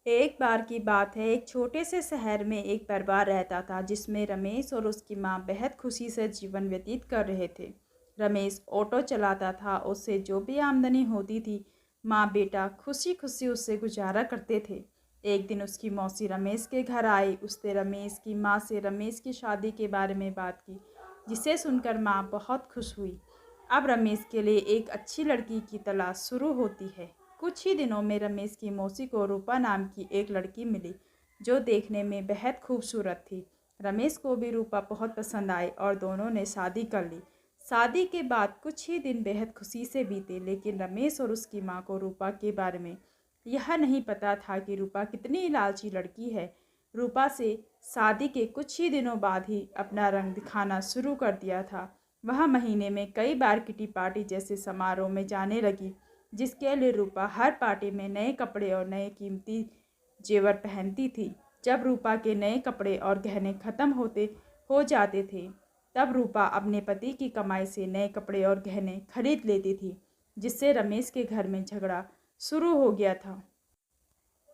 एक बार की बात है, एक छोटे से शहर में एक परिवार रहता था जिसमें रमेश और उसकी माँ बेहद खुशी से जीवन व्यतीत कर रहे थे। रमेश ऑटो चलाता था, उससे जो भी आमदनी होती थी माँ बेटा खुशी खुशी उससे गुजारा करते थे। एक दिन उसकी मौसी रमेश के घर आई। उसने रमेश की माँ से रमेश की शादी के बारे में बात की, जिसे सुनकर माँ बहुत खुश हुई। अब रमेश के लिए एक अच्छी लड़की की तलाश शुरू होती है। कुछ ही दिनों में रमेश की मौसी को रूपा नाम की एक लड़की मिली, जो देखने में बेहद खूबसूरत थी। रमेश को भी रूपा बहुत पसंद आई और दोनों ने शादी कर ली। शादी के बाद कुछ ही दिन बेहद खुशी से बीते, लेकिन रमेश और उसकी माँ को रूपा के बारे में यह नहीं पता था कि रूपा कितनी लालची लड़की है। रूपा से शादी के कुछ ही दिनों बाद ही अपना रंग दिखाना शुरू कर दिया था। वह महीने में कई बार किटी पार्टी जैसे समारोह में जाने लगी, जिसके लिए रूपा हर पार्टी में नए कपड़े और नए कीमती जेवर पहनती थी। जब रूपा के नए कपड़े और गहने खत्म होते हो जाते थे, तब रूपा अपने पति की कमाई से नए कपड़े और गहने खरीद लेती थी, जिससे रमेश के घर में झगड़ा शुरू हो गया था।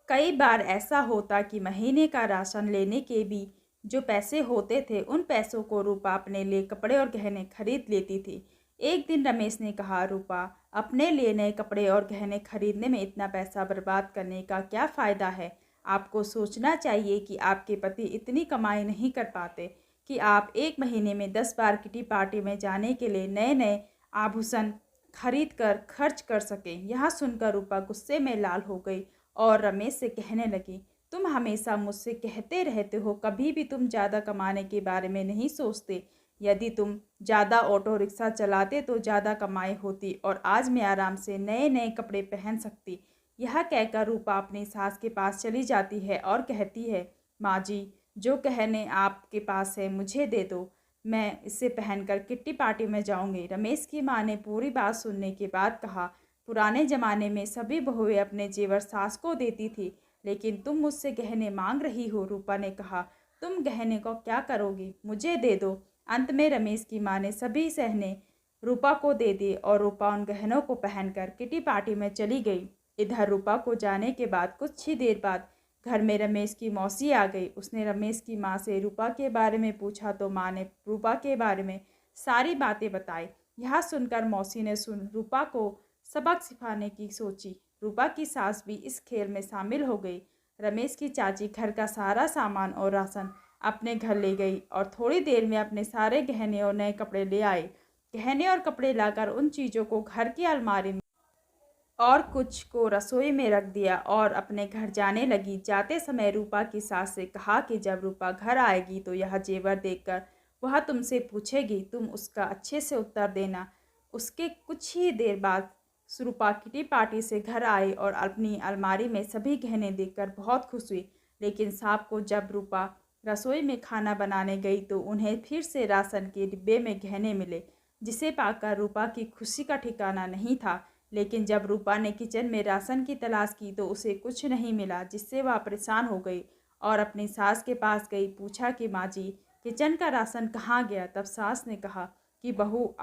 कई बार ऐसा होता कि महीने का राशन लेने के भी जो पैसे होते थे, उन पैसों को रूपा अपने लिए कपड़े और गहने खरीद लेती थी। एक दिन रमेश ने कहा, रूपा, अपने लिए नए कपड़े और गहने खरीदने में इतना पैसा बर्बाद करने का क्या फ़ायदा है। आपको सोचना चाहिए कि आपके पति इतनी कमाई नहीं कर पाते कि आप एक महीने में 10 बार किटी पार्टी में जाने के लिए नए नए आभूषण खरीद कर खर्च कर सकें। यह सुनकर रूपा गुस्से में लाल हो गई और रमेश से कहने लगी, तुम हमेशा मुझसे कहते रहते हो, कभी भी तुम ज़्यादा कमाने के बारे में नहीं सोचते। यदि तुम ज़्यादा ऑटो रिक्शा चलाते तो ज़्यादा कमाई होती और आज मैं आराम से नए नए कपड़े पहन सकती। यह कहकर रूपा अपनी सास के पास चली जाती है और कहती है, माँ जी, जो गहने आपके पास है मुझे दे दो, मैं इसे पहनकर किट्टी पार्टी में जाऊंगी। रमेश की माँ ने पूरी बात सुनने के बाद कहा, पुराने ज़माने में सभी बहुएं अपने जेवर सास को देती थी, लेकिन तुम मुझसे गहने मांग रही हो। रूपा ने कहा, तुम गहने को क्या करोगी, मुझे दे दो। अंत में रमेश की माँ ने सभी गहने रूपा को दे दिए और रूपा उन गहनों को पहनकर किटी पार्टी में चली गई। इधर रूपा को जाने के बाद कुछ ही देर बाद घर में रमेश की मौसी आ गई। उसने रमेश की माँ से रूपा के बारे में पूछा तो माँ ने रूपा के बारे में सारी बातें बताई। यह सुनकर मौसी ने रूपा को सबक सिखाने की सोची। रूपा की सास भी इस खेल में शामिल हो गई। रमेश की चाची घर का सारा सामान और राशन अपने घर ले गई और थोड़ी देर में अपने सारे गहने और नए कपड़े ले आए। गहने और कपड़े लाकर उन चीज़ों को घर की अलमारी में और कुछ को रसोई में रख दिया और अपने घर जाने लगी। जाते समय रूपा की सास से कहा कि जब रूपा घर आएगी तो यह जेवर देखकर वह तुमसे पूछेगी, तुम उसका अच्छे से उत्तर देना। उसके कुछ ही देर बाद रूपा किटी पार्टी से घर आई और अपनी अलमारी में सभी गहने देखकर बहुत खुश हुई। लेकिन शाम को जब रूपा रसोई में खाना बनाने गई तो उन्हें फिर से राशन के डिब्बे में गहने मिले, जिसे पाकर रूपा की खुशी का ठिकाना नहीं था। लेकिन जब रूपा ने किचन में राशन की तलाश की तो उसे कुछ नहीं मिला, जिससे वह परेशान हो गई और अपनी सास के पास गई। पूछा कि माँ जी, किचन का राशन कहाँ गया। तब सास ने कहा कि बहू,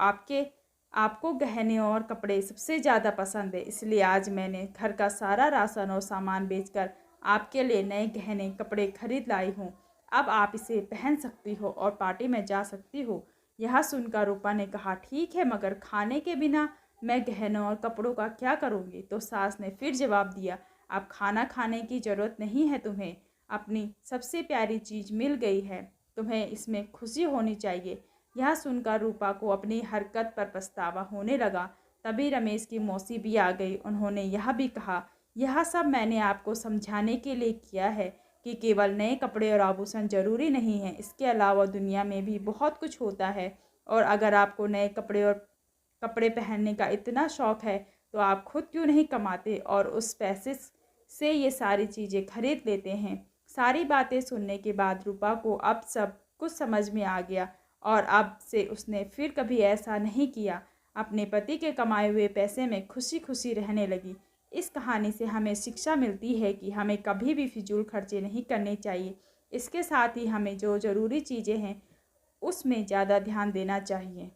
आपको गहने और कपड़े सबसे ज़्यादा पसंद है, इसलिए आज मैंने घर का सारा राशन और सामान बेचकर आपके लिए नए गहने कपड़े खरीद लाई हूँ। अब आप इसे पहन सकती हो और पार्टी में जा सकती हो। यह सुनकर रूपा ने कहा, ठीक है, मगर खाने के बिना मैं गहनों और कपड़ों का क्या करूँगी। तो सास ने फिर जवाब दिया, अब खाना खाने की ज़रूरत नहीं है तुम्हें, अपनी सबसे प्यारी चीज़ मिल गई है, तुम्हें इसमें खुशी होनी चाहिए। यह सुनकर रूपा को अपनी हरकत पर पछतावा होने लगा। तभी रमेश की मौसी भी आ गई। उन्होंने यह भी कहा, यह सब मैंने आपको समझाने के लिए किया है कि केवल नए कपड़े और आभूषण जरूरी नहीं है, इसके अलावा दुनिया में भी बहुत कुछ होता है। और अगर आपको नए कपड़े पहनने का इतना शौक़ है तो आप खुद क्यों नहीं कमाते और उस पैसे से ये सारी चीज़ें खरीद लेते हैं। सारी बातें सुनने के बाद रूपा को अब सब कुछ समझ में आ गया और अब से उसने फिर कभी ऐसा नहीं किया। अपने पति के कमाए हुए पैसे में खुशी खुशी रहने लगी। इस कहानी से हमें शिक्षा मिलती है कि हमें कभी भी फिजूल खर्चे नहीं करने चाहिए। इसके साथ ही हमें जो ज़रूरी चीज़ें हैं उसमें ज़्यादा ध्यान देना चाहिए।